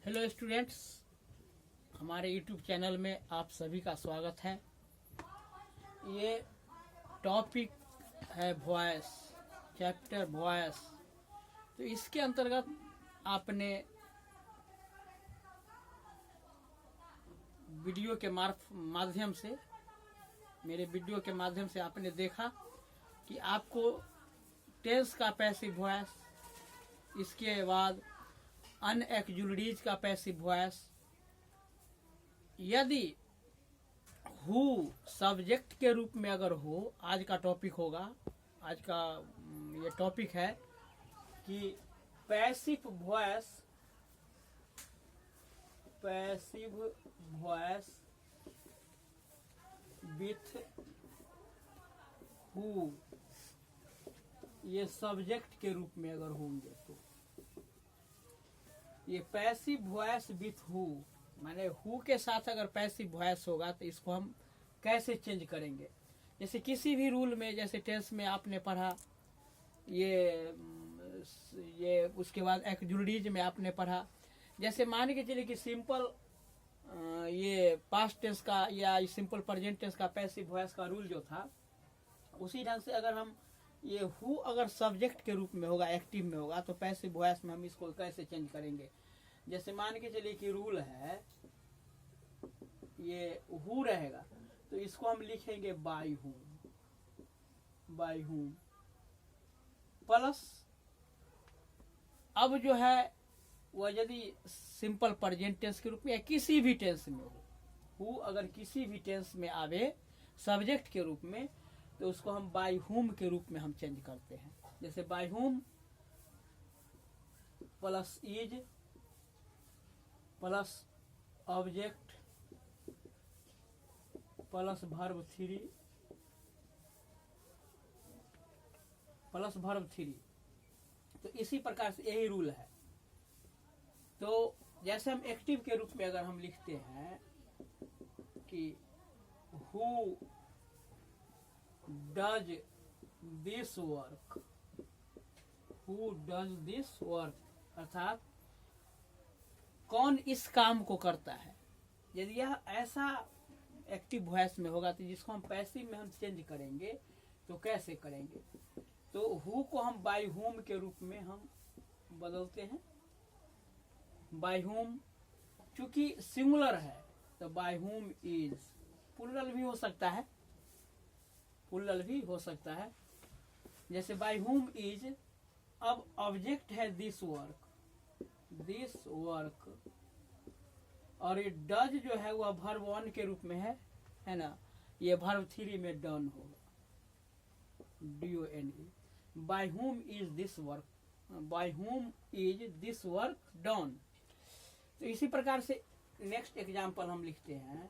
Hello students, हमारे YouTube channel में आप सभी का स्वागत है। ये टॉपिक है वॉइस, चैप्टर वॉइस। तो इसके अंतर्गत आपने वीडियो के माध्यम से मेरे वीडियो के माध्यम से आपने देखा कि आपको टेंस का पैसिव वॉइस, इसके बाद अनएक्जुलरीज का पैसिव वॉइस, यदि हु सब्जेक्ट के रूप में अगर हो, आज का टॉपिक होगा, आज का ये टॉपिक है कि पैसिव वॉइस विथ हु, ये सब्जेक्ट के रूप में अगर होंगे तो ये पैसिव वॉइस विथ हु, माने हु के साथ अगर पैसिव वॉइस होगा तो इसको हम कैसे चेंज करेंगे। जैसे किसी भी रूल में, जैसे टेंस में आपने पढ़ा, ये उसके बाद एक्जुलरीज में आपने पढ़ा। जैसे मान के चलिए कि सिंपल ये पास्ट टेंस का या सिंपल प्रेजेंट टेंस का पैसिव वॉइस का रूल जो था, उसी ढंग से अगर हम ये हु अगर सब्जेक्ट के रूप में होगा, एक्टिव में होगा, तो पैसिव वॉइस में हम इसको कैसे चेंज करेंगे। जैसे मान के चलिए कि रूल है, ये हु रहेगा तो इसको हम लिखेंगे बाय हुम प्लस, अब जो है वह यदि सिंपल प्रेजेंट टेंस के रूप में या किसी भी टेंस में हो, हु अगर किसी भी टेंस में आवे सब्जेक्ट के रूप में, तो उसको हम बाय हुम के रूप में हम चेंज करते हैं। जैसे by whom plus is plus object plus verb three plus verb three. तो इसी प्रकार से यही रूल है। तो जैसे हम एक्टिव के रूप में अगर हम लिखते हैं कि who does this work, who does this work, अर्थात कौन इस काम को करता है। यदि यह ऐसा एक्टिव वॉइस में होगा तो जिसको हम पैसिव में हम चेंज करेंगे तो कैसे करेंगे। तो हु को हम बाय हुम के रूप में हम बदलते हैं। बाय हुम चूंकि सिंगुलर है तो बाय हुम इज, प्लूरल भी हो सकता है, प्लूरल भी हो सकता है। जैसे बाय हुम इज, अब ऑब्जेक्ट है दिस वर्क, और ये डज जो है वह वर्ब वन के रूप में है ना, ये वर्ब थ्री में डन होगा, DONE। By whom is this work, by whom is this work done. तो इसी प्रकार से नेक्स्ट एग्जांपल हम लिखते हैं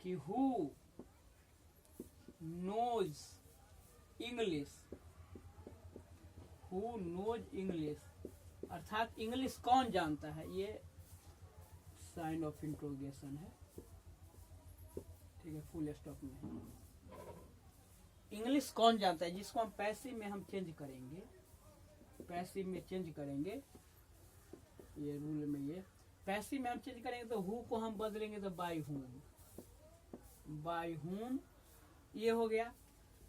कि who knows English, who knows English, अर्थात इंग्लिश कौन जानता है। ये साइन ऑफ इंट्रोगेशन है, ठीक है, फुल स्टॉप में। इंग्लिश कौन जानता है, जिसको हम पैसिव में हम चेंज करेंगे, पैसिव में चेंज करेंगे, ये रूल में ये पैसिव में हम चेंज करेंगे तो हु को हम बदलेंगे तो बाय हुम ये हो गया।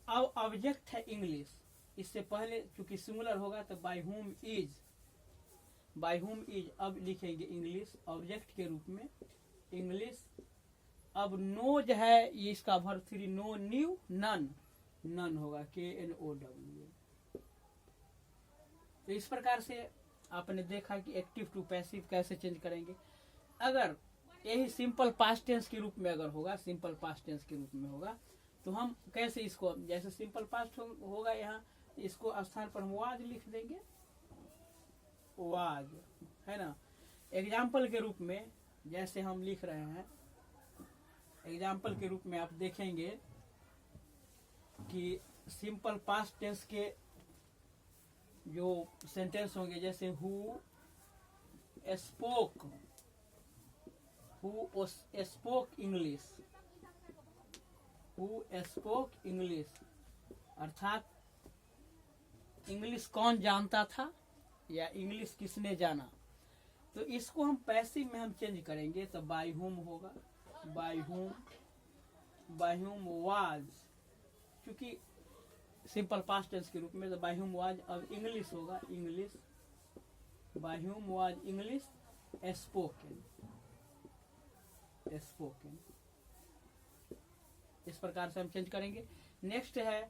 अब ऑब्जेक्ट है इंग्लिश, इससे पहले चूंकि सिंगुलर होगा तो बाय हुम इज, अब लिखेंगे इंग्लिश ऑब्जेक्ट के रूप में, इंग्लिश। अब नोज है, ये इसका verb three, know knew known होगा, KNOW। तो इस प्रकार से आपने देखा कि एक्टिव टू पैसिव कैसे चेंज करेंगे। अगर यही सिंपल पास्ट टेंस के रूप में अगर होगा, सिंपल पास्ट टेंस के रूप में होगा, तो हम कैसे इसको, जैसे सिंपल पास्ट होगा यहाँ, इसको स्थान पर हम वाज लिख देंगे, वाज, है ना। एग्जाम्पल के रूप में जैसे हम लिख रहे हैं, एग्जाम्पल के रूप में आप देखेंगे कि सिंपल पास्ट टेंस के जो सेंटेंस होंगे, जैसे हु स्पोक इंग्लिश, अर्थात इंग्लिश कौन जानता था या इंग्लिश किसने जाना। तो इसको हम पैसिव में हम चेंज करेंगे तो बाय हुम होगा, बाय हुम वाज, क्योंकि सिंपल पास्ट टेंस के रूप में, तो बाय हुम वाज अब इंग्लिश होगा, English, by whom was English spoken, spoken. इस प्रकार से हम चेंज करेंगे। नेक्स्ट है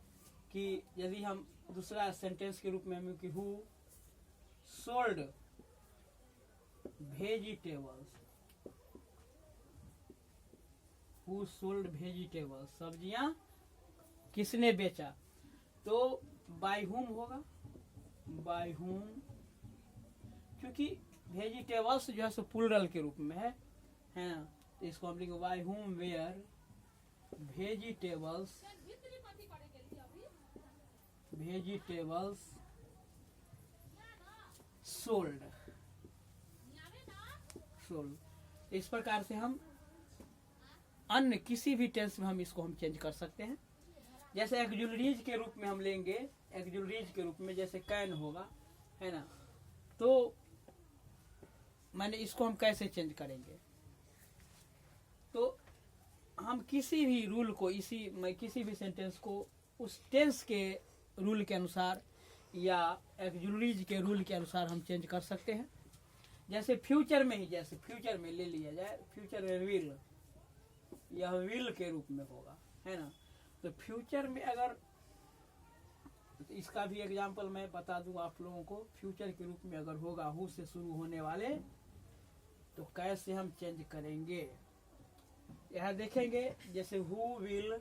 कि यदि हम दूसरा सेंटेंस के रूप में हम कि who sold vegetables, who sold vegetables, सब्जियां किसने बेचा, तो बाय हुम होगा, बाय हुम, क्योंकि वेजिटेबल्स जो है सो प्लूरल के रूप में है ना, तो इसको हम लिखेंगे by whom were vegetables, vegetables sold, sold. इस प्रकार से हम अन्य किसी भी टेंस में हम इसको हम चेंज कर सकते हैं। जैसे एक्जुलरीज के रूप में हम लेंगे, एक्जुलरीज के रूप में जैसे कैन होगा, है ना, तो मैंने इसको हम कैसे चेंज करेंगे, तो हम किसी भी रूल को किसी भी सेंटेंस को उस टेंस के रूल के अनुसार या एक्जुलरीज के रूल के अनुसार हम चेंज कर सकते हैं। जैसे फ्यूचर में ही, जैसे फ्यूचर में ले लिया जाए, फ्यूचर में विल, यह विल के रूप में होगा, है ना, तो फ्यूचर में अगर, तो इसका भी एग्जांपल मैं बता दूं आप लोगों को। फ्यूचर के रूप में अगर होगा हु से शुरू होने वाले, तो कैसे हम चेंज करेंगे, यह देखेंगे। जैसे who will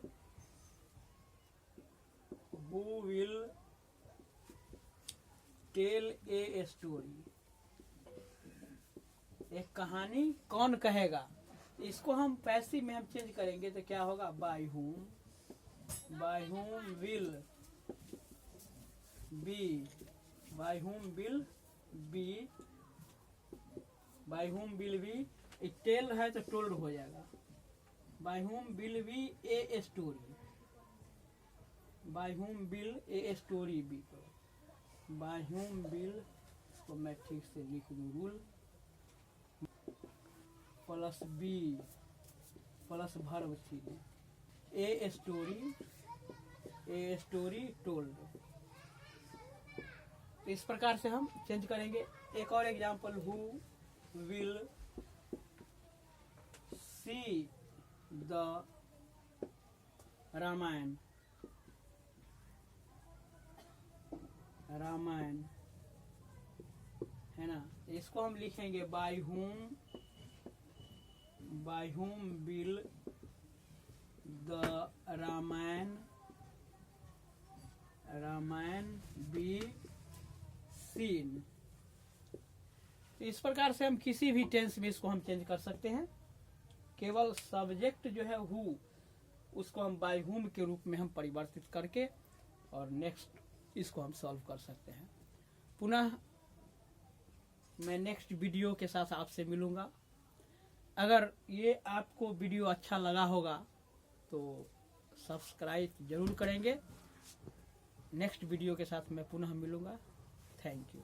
tell a story, एक कहानी कौन कहेगा, इसको हम पैसिव में हम चेंज करेंगे तो क्या होगा, by whom will be, by whom will be, by whom will be, tell है तो टोल्ड हो जाएगा, by whom will be a story, by whom will a story be, by whom will, इसको मैं ठीक से लिख दूं, rule plus be plus verb three, a story told. इस प्रकार से हम चेंज करेंगे। एक और example, who will see the Ramayan, Ramayan, है ना, इसको हम लिखेंगे by whom will the Ramayan be seen. इस प्रकार से हम किसी भी टेंस में इसको हम चेंज कर सकते हैं। केवल सब्जेक्ट जो है हु, उसको हम बाय हुम के रूप में हम परिवर्तित करके और नेक्स्ट इसको हम सॉल्व कर सकते हैं। पुनः मैं नेक्स्ट वीडियो के साथ आपसे मिलूंगा। अगर ये आपको वीडियो अच्छा लगा होगा तो सब्सक्राइब जरूर करेंगे। नेक्स्ट वीडियो के साथ मैं पुनः मिलूंगा। Thank you.